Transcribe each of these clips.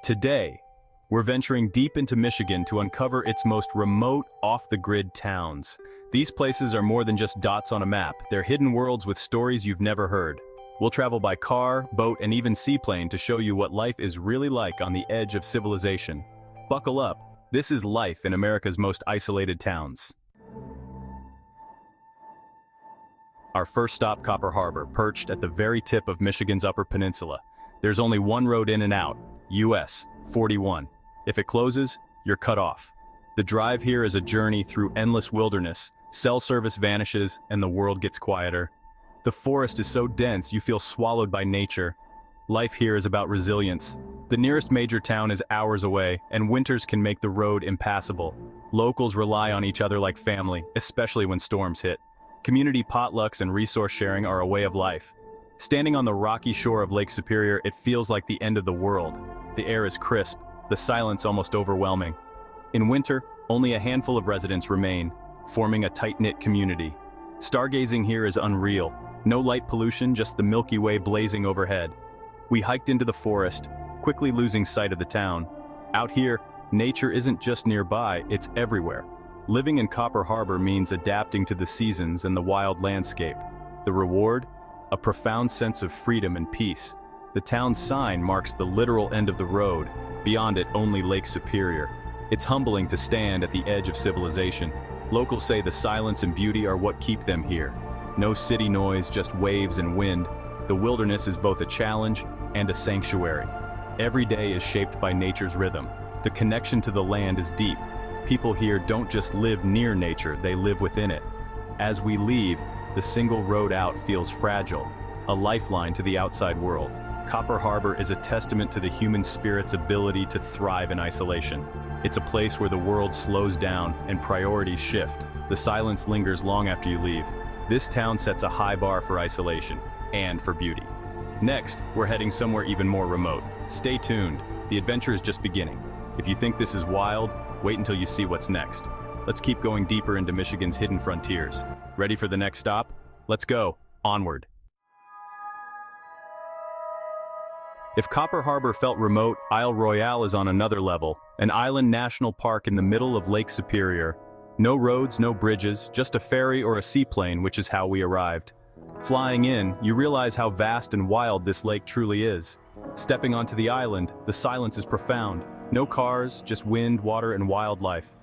Today, we're venturing deep into Michigan to uncover its most remote, off-the-grid towns. These places are more than just dots on a map. They're hidden worlds with stories you've never heard. We'll travel by car, boat, and even seaplane to show you what life is really like on the edge of civilization. Buckle up. This is life in America's most isolated towns. Our first stop, Copper Harbor, perched at the very tip of Michigan's Upper Peninsula. There's only one road in and out, US 41. If it closes, you're cut off. The drive here is a journey through endless wilderness. Cell service vanishes and the world gets quieter. The forest is so dense you feel swallowed by nature. Life here is about resilience. The nearest major town is hours away, and winters can make the road impassable. Locals rely on each other like family, especially when storms hit. Community potlucks and resource sharing are a way of life. Standing on the rocky shore of Lake Superior, it feels like the end of the world. The air is crisp, the silence almost overwhelming. In winter, only a handful of residents remain, forming a tight-knit community. Stargazing here is unreal. No light pollution, just the Milky Way blazing overhead. We hiked into the forest, quickly losing sight of the town. Out here, nature isn't just nearby, it's everywhere. Living in Copper Harbor means adapting to the seasons and the wild landscape. The reward? A profound sense of freedom and peace. The town's sign marks the literal end of the road, beyond it only Lake Superior. It's humbling to stand at the edge of civilization. Locals say the silence and beauty are what keep them here. No city noise, just waves and wind. The wilderness is both a challenge and a sanctuary. Every day is shaped by nature's rhythm. The connection to the land is deep. People here don't just live near nature, they live within it. As we leave, the single road out feels fragile, a lifeline to the outside world. Copper Harbor is a testament to the human spirit's ability to thrive in isolation. It's a place where the world slows down and priorities shift. The silence lingers long after you leave. This town sets a high bar for isolation and for beauty. Next, we're heading somewhere even more remote. Stay tuned, the adventure is just beginning. If you think this is wild, wait until you see what's next. Let's keep going deeper into Michigan's hidden frontiers. Ready for the next stop? Let's go, onward. If Copper Harbor felt remote, Isle Royale is on another level, an island national park in the middle of Lake Superior. No roads, no bridges, just a ferry or a seaplane, which is how we arrived. Flying in, you realize how vast and wild this lake truly is. Stepping onto the island, the silence is profound. No cars, just wind, water, and wildlife.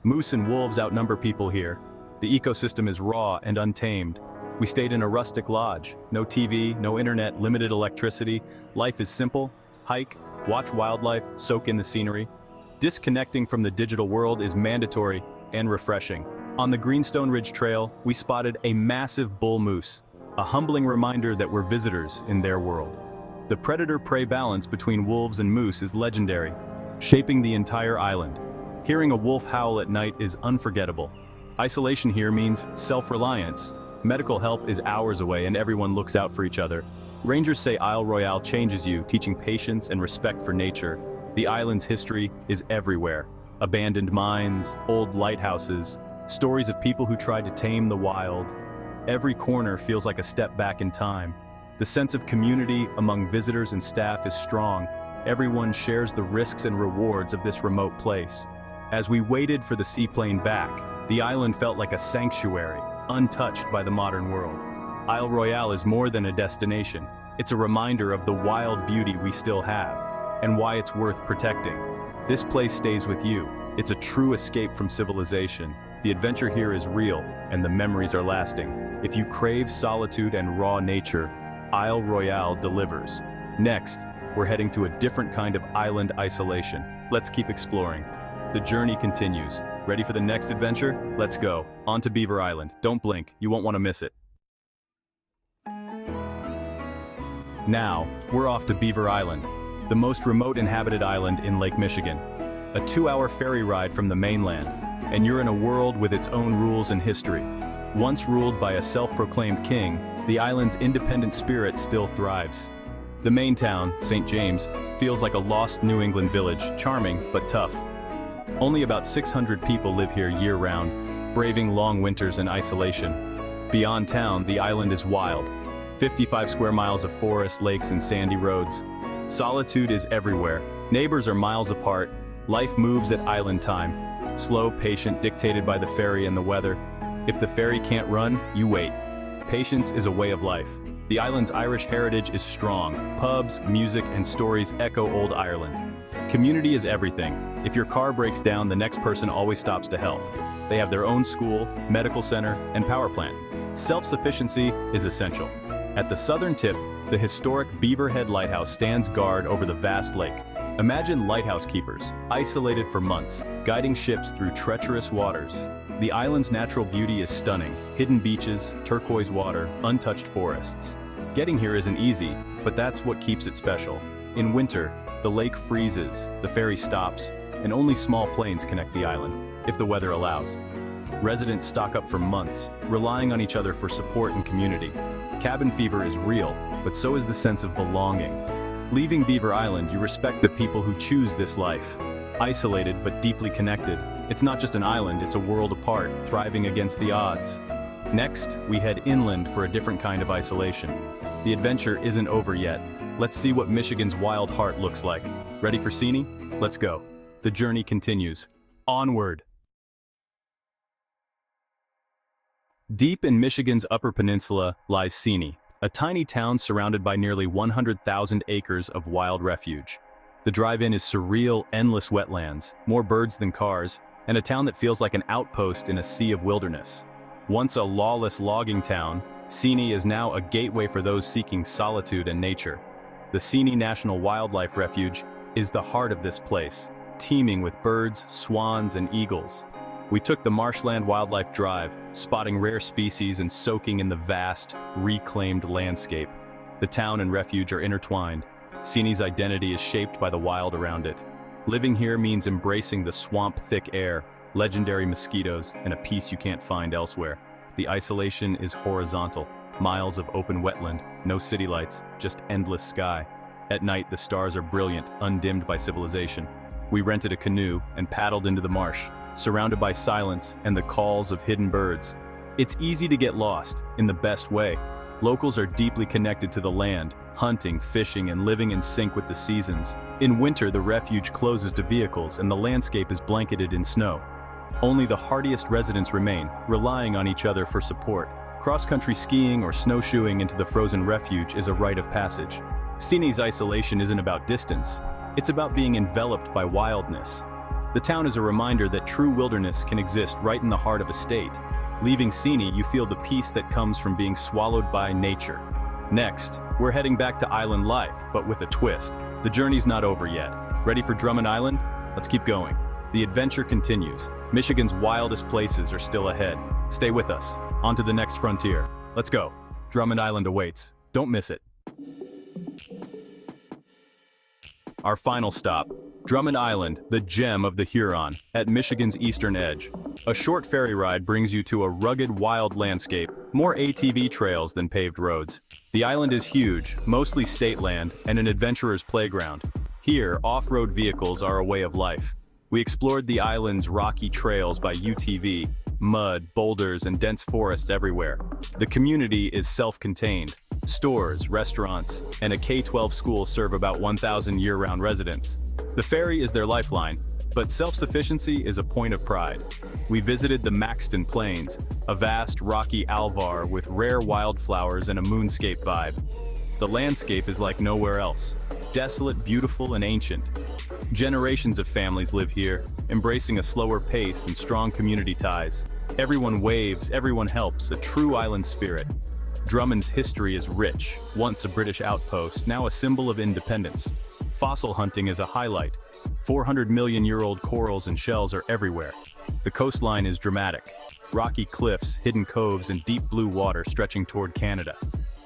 Moose and wolves outnumber people here. The ecosystem is raw and untamed. We stayed in a rustic lodge. No TV, no internet, limited electricity. Life is simple. Hike, watch wildlife, soak in the scenery. Disconnecting from the digital world is mandatory and refreshing. On the Greenstone Ridge Trail, we spotted a massive bull moose, a humbling reminder that we're visitors in their world. The predator-prey balance between wolves and moose is legendary, shaping the entire island. Hearing a wolf howl at night is unforgettable. Isolation here means self-reliance. Medical help is hours away and everyone looks out for each other. Rangers say Isle Royale changes you, teaching patience and respect for nature. The island's history is everywhere. Abandoned mines, old lighthouses, stories of people who tried to tame the wild. Every corner feels like a step back in time. The sense of community among visitors and staff is strong. Everyone shares the risks and rewards of this remote place. As we waited for the seaplane back, the island felt like a sanctuary, untouched by the modern world. Isle Royale is more than a destination. It's a reminder of the wild beauty we still have, and why it's worth protecting. This place stays with you. It's a true escape from civilization. The adventure here is real, and the memories are lasting. If you crave solitude and raw nature, Isle Royale delivers. Next, we're heading to a different kind of island isolation. Let's keep exploring. The journey continues. Ready for the next adventure? Let's go. On to Beaver Island. Don't blink, you won't want to miss it. Now, we're off to Beaver Island, the most remote inhabited island in Lake Michigan. A 2-hour ferry ride from the mainland, and you're in a world with its own rules and history. Once ruled by a self-proclaimed king, the island's independent spirit still thrives. The main town, St. James, feels like a lost New England village, charming but tough. Only about 600 people live here year-round, braving long winters and isolation. Beyond town, the island is wild. 55 square miles of forest, lakes, and sandy roads. Solitude is everywhere. Neighbors are miles apart. Life moves at island time. Slow, patient, dictated by the ferry and the weather. If the ferry can't run, you wait. Patience is a way of life. The island's Irish heritage is strong. Pubs, music, and stories echo old Ireland. Community is everything. If your car breaks down, the next person always stops to help. They have their own school, medical center, and power plant. Self-sufficiency is essential. At the southern tip, the historic Beaver Head Lighthouse stands guard over the vast lake. Imagine lighthouse keepers, isolated for months, guiding ships through treacherous waters. The island's natural beauty is stunning. Hidden beaches, turquoise water, untouched forests. Getting here isn't easy, but that's what keeps it special. In winter, the lake freezes, the ferry stops, and only small planes connect the island, if the weather allows. Residents stock up for months, relying on each other for support and community. Cabin fever is real, but so is the sense of belonging. Leaving Beaver Island, you respect the people who choose this life. Isolated but deeply connected, it's not just an island, it's a world apart, thriving against the odds. Next, we head inland for a different kind of isolation. The adventure isn't over yet. Let's see what Michigan's wild heart looks like. Ready for Seney? Let's go. The journey continues. Onward! Deep in Michigan's Upper Peninsula lies Seney, a tiny town surrounded by nearly 100,000 acres of wild refuge. The drive-in is surreal, endless wetlands, more birds than cars, and a town that feels like an outpost in a sea of wilderness. Once a lawless logging town, Seney is now a gateway for those seeking solitude and nature. The Seney National Wildlife Refuge is the heart of this place, teeming with birds, swans, and eagles. We took the Marshland Wildlife Drive, spotting rare species and soaking in the vast, reclaimed landscape. The town and refuge are intertwined. Seney's identity is shaped by the wild around it. Living here means embracing the swamp-thick air, legendary mosquitoes, and a peace you can't find elsewhere. The isolation is horizontal. Miles of open wetland, no city lights, just endless sky. At night, the stars are brilliant, undimmed by civilization. We rented a canoe and paddled into the marsh, surrounded by silence and the calls of hidden birds. It's easy to get lost, in the best way. Locals are deeply connected to the land, hunting, fishing, and living in sync with the seasons. In winter, the refuge closes to vehicles and the landscape is blanketed in snow. Only the hardiest residents remain, relying on each other for support. Cross-country skiing or snowshoeing into the frozen refuge is a rite of passage. Seney's isolation isn't about distance. It's about being enveloped by wildness. The town is a reminder that true wilderness can exist right in the heart of a state. Leaving Seney, you feel the peace that comes from being swallowed by nature. Next, we're heading back to island life, but with a twist. The journey's not over yet. Ready for Drummond Island? Let's keep going. The adventure continues. Michigan's wildest places are still ahead. Stay with us. On to the next frontier. Let's go. Drummond Island awaits. Don't miss it. Our final stop, Drummond Island, the gem of the Huron, at Michigan's eastern edge. A short ferry ride brings you to a rugged, wild landscape, more ATV trails than paved roads. The island is huge, mostly state land, and an adventurer's playground. Here, off-road vehicles are a way of life. We explored the island's rocky trails by UTV, mud, boulders, and dense forests everywhere. The community is self-contained. Stores, restaurants, and a K-12 school serve about 1,000 year-round residents. The ferry is their lifeline, but self-sufficiency is a point of pride. We visited the Maxton Plains, a vast, rocky alvar with rare wildflowers and a moonscape vibe. The landscape is like nowhere else. Desolate, beautiful, and ancient. Generations of families live here, embracing a slower pace and strong community ties. Everyone waves, everyone helps, a true island spirit. Drummond's history is rich, once a British outpost, now a symbol of independence. Fossil hunting is a highlight. 400-million-year-old corals and shells are everywhere. The coastline is dramatic. Rocky cliffs, hidden coves, and deep blue water stretching toward Canada.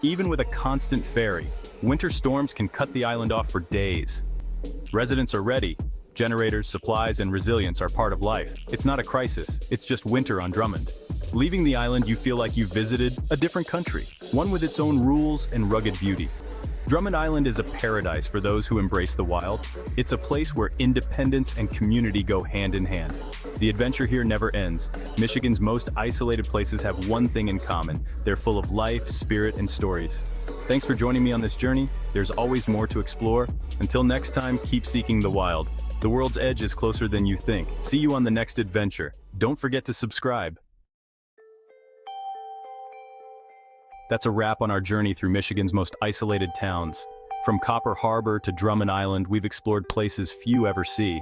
Even with a constant ferry, winter storms can cut the island off for days. Residents are ready. Generators, supplies, and resilience are part of life. It's not a crisis, it's just winter on Drummond. Leaving the island, you feel like you've visited a different country, one with its own rules and rugged beauty. Drummond Island is a paradise for those who embrace the wild. It's a place where independence and community go hand in hand. The adventure here never ends. Michigan's most isolated places have one thing in common. They're full of life, spirit, and stories. Thanks for joining me on this journey. There's always more to explore. Until next time, keep seeking the wild. The world's edge is closer than you think. See you on the next adventure. Don't forget to subscribe. That's a wrap on our journey through Michigan's most isolated towns. From Copper Harbor to Drummond Island, we've explored places few ever see.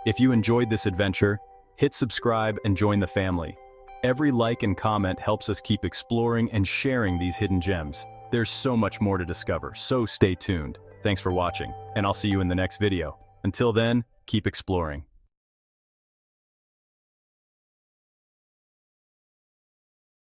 If you enjoyed this adventure, hit subscribe and join the family. Every like and comment helps us keep exploring and sharing these hidden gems. There's so much more to discover, so stay tuned. Thanks for watching, and I'll see you in the next video. Until then, keep exploring.